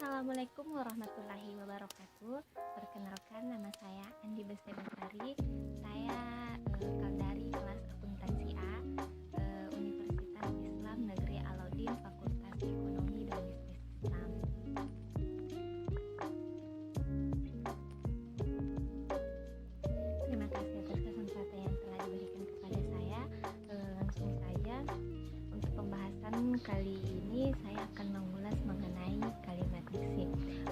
Assalamualaikum warahmatullahi wabarakatuh. Perkenalkan, nama saya Andi Beste Bestari. Saya dari kelas akuntansi A, Universitas Islam Negeri Alauddin, Fakultas Ekonomi dan Bisnis Islam. Terima kasih atas kesempatan yang telah diberikan kepada saya. Langsung saja, untuk pembahasan kali ini saya akan mengulas mengenai kalimat diksi.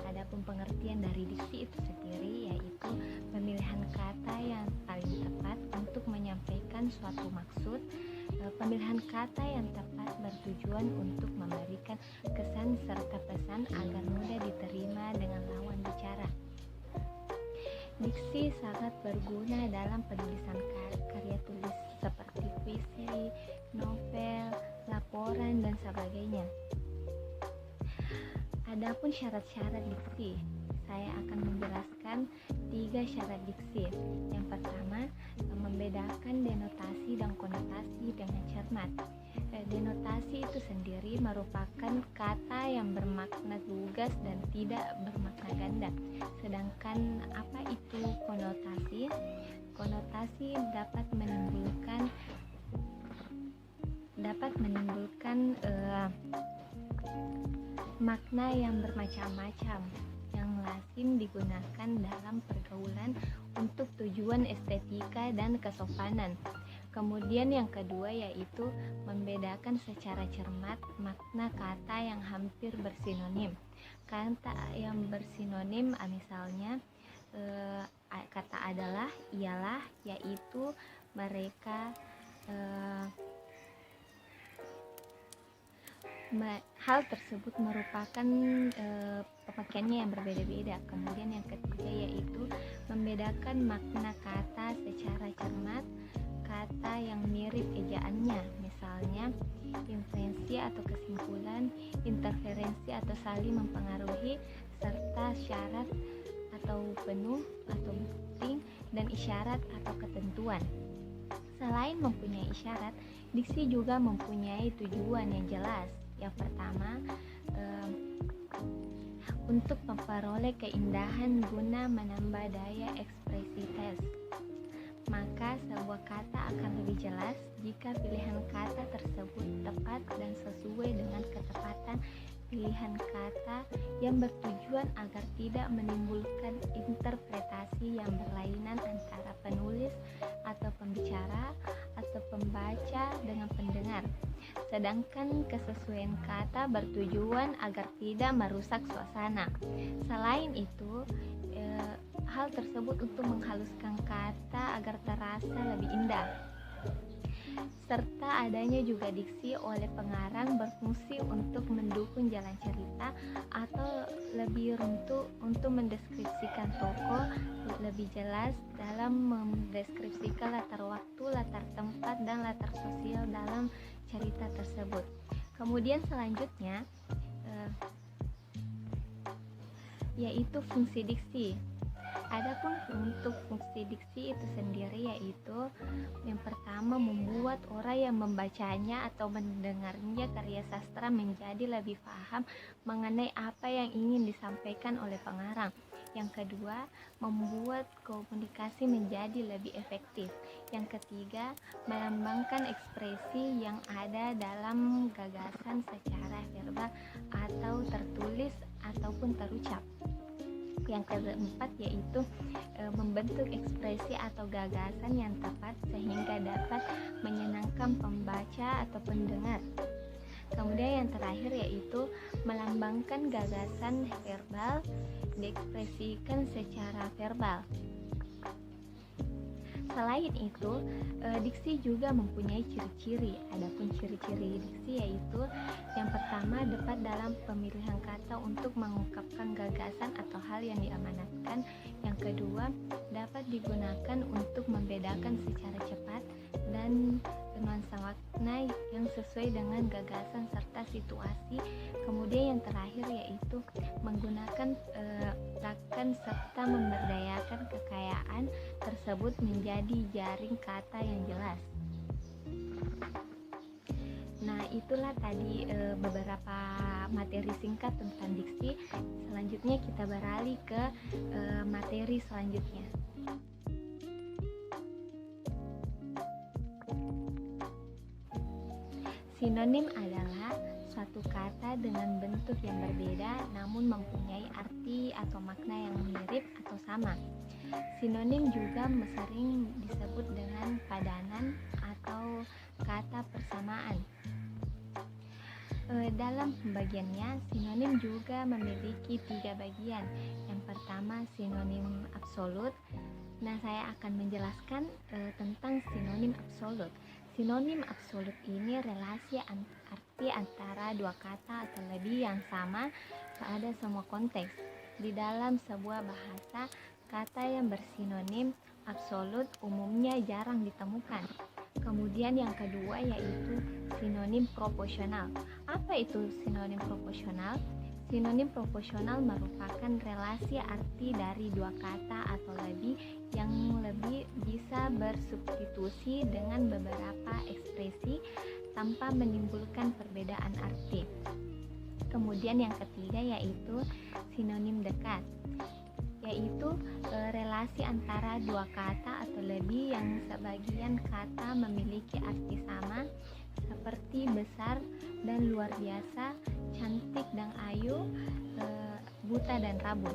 Adapun pengertian dari diksi itu sendiri yaitu pemilihan kata yang paling tepat untuk menyampaikan suatu maksud. Pemilihan kata yang tepat bertujuan untuk memberikan kesan serta pesan agar mudah diterima dengan lawan bicara. Diksi sangat berguna dalam penulisan karya tulis seperti puisi, novel, laporan, dan sebagainya. Adapun syarat-syarat diksi, saya akan menjelaskan 3 syarat diksi. Yang pertama, membedakan denotasi dan konotasi dengan cermat. Denotasi itu sendiri merupakan kata yang bermakna lugas dan tidak bermakna ganda. Sedangkan apa itu konotasi? Konotasi dapat menimbulkan makna yang bermacam-macam yang lazim digunakan dalam pergaulan untuk tujuan estetika dan kesopanan. Kemudian yang kedua yaitu membedakan secara cermat makna kata yang hampir bersinonim. Kata yang bersinonim misalnya kata adalah, ialah, yaitu, mereka, hal tersebut merupakan pemakaiannya yang berbeda-beda. Kemudian yang ketiga yaitu membedakan makna kata secara cermat, kata yang mirip ejaannya, misalnya inferensi atau kesimpulan, interferensi atau saling mempengaruhi, serta syarat atau penuh atau penting, dan isyarat atau ketentuan. Selain mempunyai isyarat, diksi juga mempunyai tujuan yang jelas. Yang pertama, untuk memperoleh keindahan guna menambah daya ekspresivitas. Maka sebuah kata akan lebih jelas jika pilihan kata tersebut tepat dan sesuai dengan ketepatan pilihan kata yang bertujuan agar tidak menimbulkan interpretasi yang berlainan antara penulis atau pembicara atau pembaca dengan pendengar. Sedangkan kesesuaian kata bertujuan agar tidak merusak suasana. Selain itu, hal tersebut untuk menghaluskan kata agar terasa lebih indah. Serta adanya juga diksi oleh pengarang berfungsi untuk mendukung jalan cerita atau lebih runtuh untuk mendeskripsikan tokoh lebih jelas dalam mendeskripsikan latar waktu, latar tempat, dan latar sosial dalam cerita tersebut. Kemudian selanjutnya yaitu fungsi diksi. Adapun untuk fungsi diksi itu sendiri yaitu yang pertama membuat orang yang membacanya atau mendengarnya karya sastra menjadi lebih paham mengenai apa yang ingin disampaikan oleh pengarang. Yang kedua, membuat komunikasi menjadi lebih efektif. Yang ketiga, melambangkan ekspresi yang ada dalam gagasan secara verbal atau tertulis ataupun terucap. Yang keempat yaitu membentuk ekspresi atau gagasan yang tepat sehingga dapat menyenangkan pembaca atau pendengar. Kemudian yang terakhir yaitu melambangkan gagasan verbal diekspresikan secara verbal. Selain itu, diksi juga mempunyai ciri-ciri. Adapun ciri-ciri diksi yaitu yang pertama dapat dalam pemilihan kata untuk mengungkapkan gagasan atau hal yang diamanatkan. Yang kedua, dapat digunakan untuk membedakan secara cepat dan nuansa makna yang sesuai dengan gagasan serta situasi. Kemudian yang terakhir yaitu menggunakan rakan serta memberdayakan kekayaan tersebut menjadi jaring kata yang jelas. Nah, itu itulah tadi beberapa materi singkat tentang diksi. Selanjutnya kita beralih ke materi selanjutnya. Sinonim adalah suatu kata dengan bentuk yang berbeda namun mempunyai arti atau makna yang mirip atau sama. Sinonim juga sering disebut dengan padanan atau kata persamaan. Dalam pembagiannya, sinonim juga memiliki 3 bagian. Yang pertama, sinonim absolut. Nah, saya akan menjelaskan tentang sinonim absolut. Sinonim absolut ini relasi arti antara dua kata atau lebih yang sama pada semua konteks. Di dalam sebuah bahasa, kata yang bersinonim absolut umumnya jarang ditemukan. Kemudian yang kedua yaitu sinonim proporsional. Apa itu sinonim proporsional? Sinonim proporsional merupakan relasi arti dari dua kata atau lebih yang lebih bisa bersubstitusi dengan beberapa ekspresi tanpa menimbulkan perbedaan arti. Kemudian yang ketiga yaitu sinonim dekat, yaitu relasi antara dua kata atau lebih yang sebagian kata memiliki arti sama, seperti besar dan luar biasa, cantik dan ayu, buta dan rabun.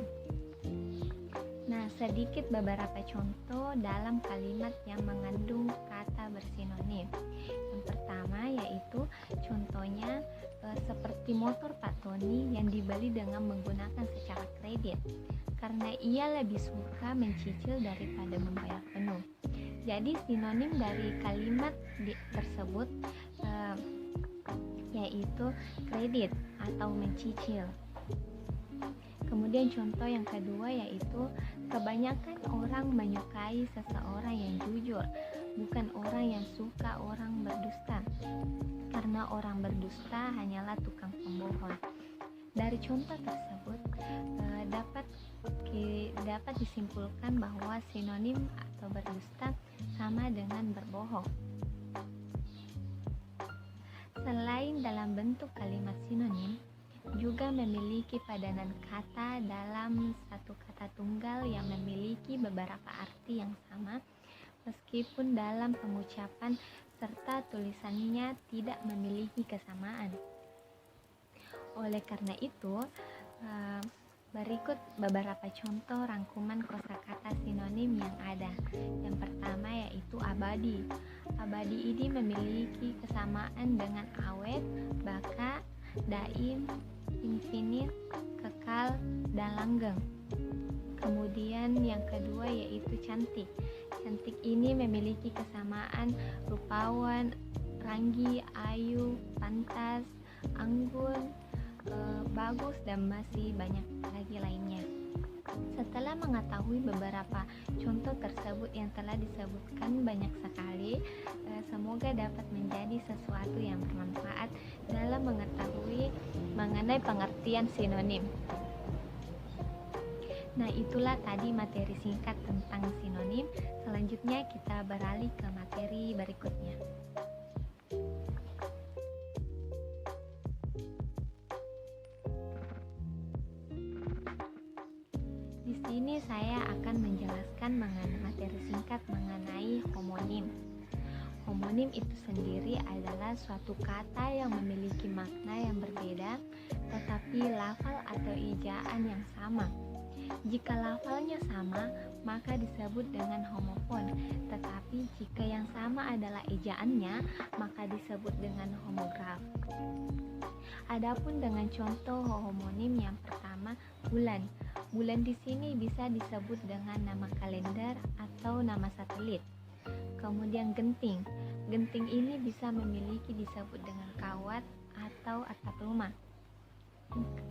Nah, sedikit beberapa contoh dalam kalimat yang mengandung kata bersinonim. Yang pertama yaitu contohnya seperti motor Pak Tony yang dibeli dengan menggunakan secara kredit karena ia lebih suka mencicil daripada membayar penuh. Jadi sinonim dari kalimat tersebut yaitu kredit atau mencicil. Kemudian contoh yang kedua yaitu kebanyakan orang menyukai seseorang yang jujur, bukan orang yang suka orang berdusta, karena orang berdusta hanyalah tukang pembohong. Dari contoh tersebut dapat disimpulkan bahwa sinonim atau berdusta sama dengan berbohong. Selain dalam bentuk kalimat sinonim, juga memiliki padanan kata dalam satu kata tunggal yang memiliki beberapa arti yang sama, meskipun dalam pengucapan serta tulisannya tidak memiliki kesamaan. Oleh karena itu, berikut beberapa contoh rangkuman kosakata sinonim yang ada. Yang pertama yaitu abadi. Abadi ini memiliki kesamaan dengan awet, baka, daim, infinite, kekal, dan langgeng. Kemudian yang kedua yaitu cantik. Cantik ini memiliki kesamaan rupawan, ranggi, ayu, pantas, anggun, bagus, dan masih banyak lagi lainnya. Setelah mengetahui beberapa contoh tersebut yang telah disebutkan banyak sekali, semoga dapat menjadi sesuatu yang bermanfaat dalam mengetahui mengenai pengertian sinonim. Nah, itulah tadi materi singkat tentang sinonim. Selanjutnya kita beralih ke materi berikutnya. Di sini saya akan menjelaskan mengenai materi singkat mengenai homonim. Homonim itu sendiri adalah suatu kata yang memiliki makna yang berbeda, tetapi lafal atau ejaan yang sama. Jika lafalnya sama, maka disebut dengan homofon, tetapi jika yang sama adalah ejaannya, maka disebut dengan homograf. Adapun dengan contoh homonim yang pertama, bulan. Bulan di sini bisa disebut dengan nama kalender atau nama satelit. Kemudian genting. Genting ini bisa memiliki disebut dengan kawat atau atap rumah.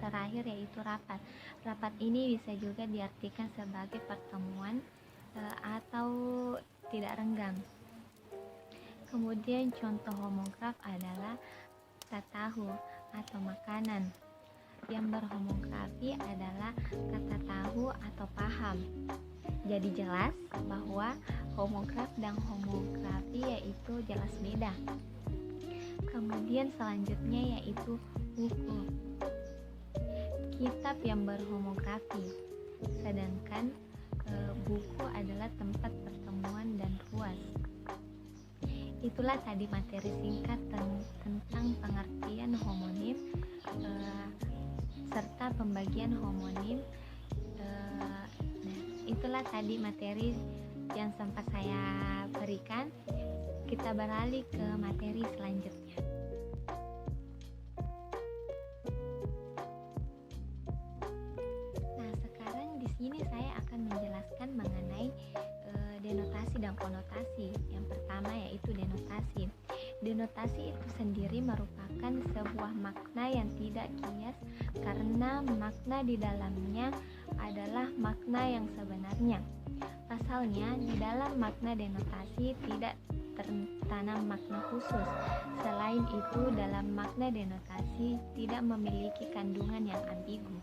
Terakhir yaitu rapat. Rapat ini bisa juga diartikan sebagai pertemuan atau tidak renggang. Kemudian contoh homograf adalah tahu atau makanan. Yang berhomografi adalah kata tahu atau paham. Jadi jelas bahwa homograf dan homografi yaitu jelas beda. Kemudian Kemudian selanjutnya yaitu buku, kitab yang berhomografi, sedangkan buku adalah tempat pertemuan dan ruas. Itulah tadi materi singkat tentang pengertian homonim serta pembagian homonim. Nah, itulah tadi materi yang sempat saya berikan. Kita beralih ke materi selanjutnya. Nah, sekarang di sini saya akan menjelaskan mengenai denotasi dan konotasi. Yang pertama yaitu denotasi. Denotasi itu sendiri merupakan sebuah makna yang tidak kias karena makna di dalamnya adalah makna yang sebenarnya. Pasalnya, di dalam makna denotasi tidak tertanam makna khusus. Selain itu, dalam makna denotasi tidak memiliki kandungan yang ambigu.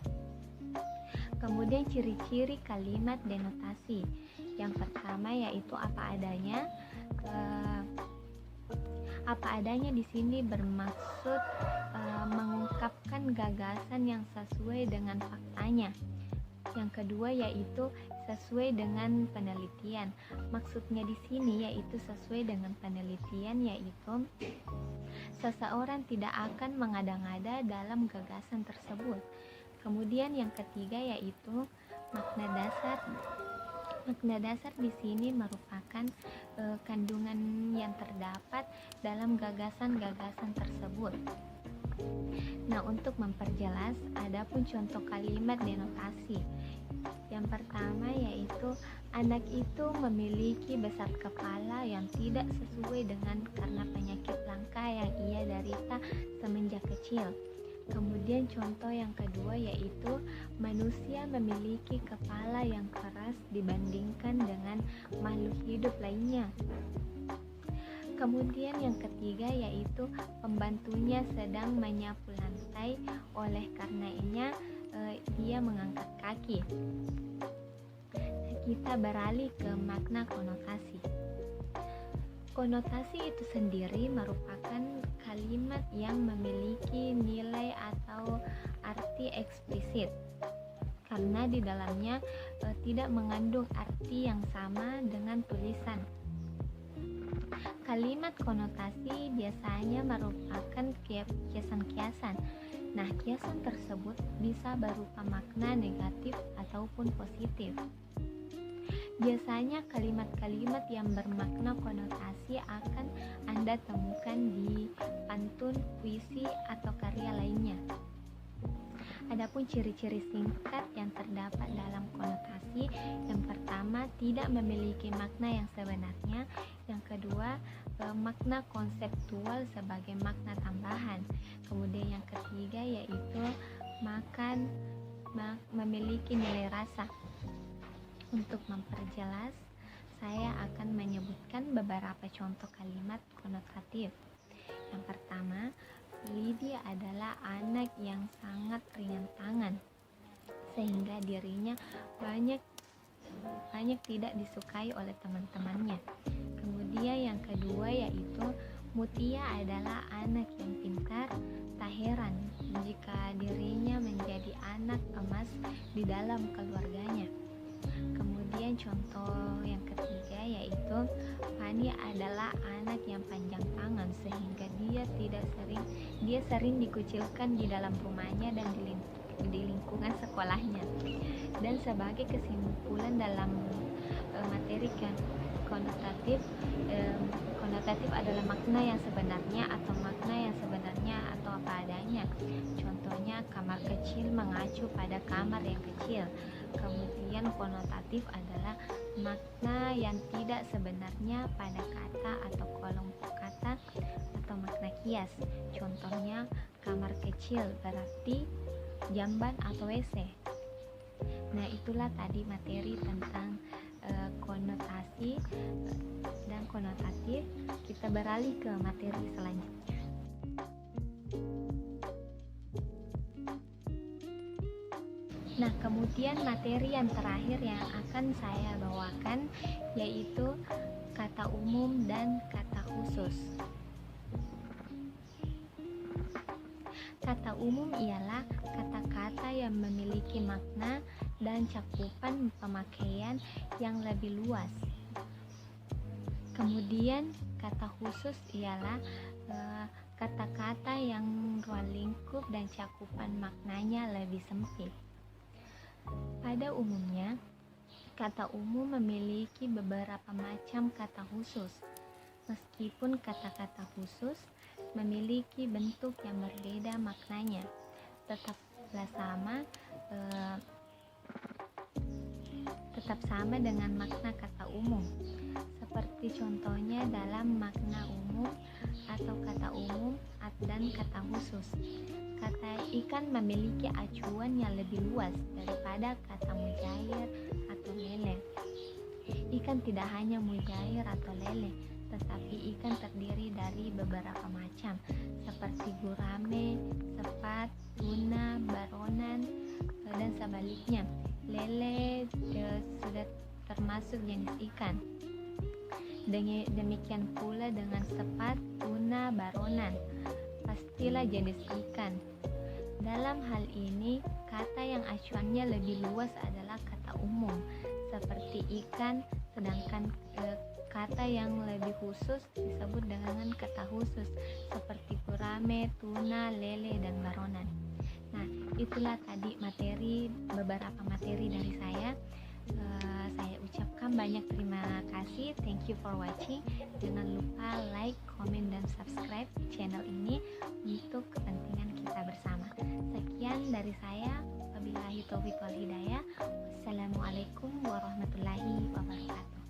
Kemudian ciri-ciri kalimat denotasi. Yang pertama yaitu apa adanya. Apa adanya di sini bermaksud mengungkapkan gagasan yang sesuai dengan faktanya. Yang kedua yaitu sesuai dengan penelitian. Maksudnya di sini yaitu sesuai dengan penelitian, yaitu seseorang tidak akan mengada-ngada dalam gagasan tersebut. Kemudian yang ketiga yaitu makna dasar. Makna dasar di sini merupakan kandungan yang terdapat dalam gagasan-gagasan tersebut. Nah, untuk memperjelas, adapun contoh kalimat denotasi. Yang pertama yaitu anak itu memiliki besar kepala yang tidak sesuai dengan karena penyakit langka yang ia derita semenjak kecil. Kemudian contoh yang kedua yaitu manusia memiliki kepala yang keras dibandingkan dengan makhluk hidup lainnya. Kemudian yang ketiga yaitu pembantunya sedang menyapu lantai, oleh karenanya dia mengangkat kaki. Kita beralih ke makna konotasi. Konotasi itu sendiri merupakan kalimat yang memiliki nilai atau arti eksplisit karena di dalamnya tidak mengandung arti yang sama dengan tulisan. Kalimat konotasi biasanya merupakan kiasan-kiasan. Nah, kiasan tersebut bisa berupa makna negatif ataupun positif. Biasanya kalimat-kalimat yang bermakna konotasi akan Anda temukan di pantun, puisi, atau karya lainnya. Adapun ciri-ciri singkat yang terdapat dalam konotasi, yang pertama tidak memiliki makna yang sebenarnya, yang kedua makna konseptual sebagai makna tambahan, kemudian yang ketiga yaitu memiliki nilai rasa. Untuk memperjelas, saya akan menyebutkan beberapa contoh kalimat konotatif. Yang pertama, Lydia adalah anak yang sangat ringan tangan, sehingga dirinya banyak tidak disukai oleh teman-temannya. Kemudian yang kedua yaitu Mutia adalah anak yang pintar, tak heran jika dirinya menjadi anak emas di dalam keluarganya. Kemudian contoh yang ketiga yaitu Fanny adalah anak yang panjang tangan, sehingga dia sering dikucilkan di dalam rumahnya dan di lingkungan sekolahnya. Dan sebagai kesimpulan dalam materi konotatif, konotatif adalah makna yang sebenarnya atau makna yang sebenarnya atau apa adanya. Contohnya kamar kecil mengacu pada kamar yang kecil. Kemudian konotatif adalah makna yang tidak sebenarnya pada kata atau kelompok kata atau makna kias. Contohnya kamar kecil berarti jamban atau WC. Nah, itulah tadi materi tentang konotasi dan konotatif. Kita beralih ke materi selanjutnya. Nah, kemudian materi yang terakhir yang akan saya bawakan yaitu kata umum dan kata khusus. Kata umum ialah kata-kata yang memiliki makna dan cakupan pemakaian yang lebih luas. Kemudian kata khusus ialah kata-kata yang ruang lingkup dan cakupan maknanya lebih sempit. Pada umumnya, kata umum memiliki beberapa macam kata khusus. Meskipun kata-kata khusus memiliki bentuk yang berbeda maknanya, tetap sama dengan makna kata umum. Seperti contohnya dalam makna umum atau kata umum dan kata khusus. Kata ikan memiliki acuan yang lebih luas daripada kata mujair atau lele. Ikan tidak hanya mujair atau lele, tetapi ikan terdiri dari beberapa macam, seperti gurame, sepat, tuna, baronan, dan sebaliknya. Lele sudah termasuk jenis ikan. Demikian pula dengan sepat, tuna, baronan, pastilah jenis ikan. Dalam hal ini, kata yang acuannya lebih luas adalah kata umum, seperti ikan, sedangkan kata yang lebih khusus disebut dengan kata khusus, seperti gurame, tuna, lele, dan baronan. Nah, itulah tadi beberapa materi dari saya. Saya ucapkan banyak terima kasih. Thank you for watching. Jangan lupa like, comment, dan subscribe channel ini untuk kepentingan kita bersama. Sekian dari saya. Wabillahi taufiq wal hidayah. Wassalamualaikum warahmatullahi wabarakatuh.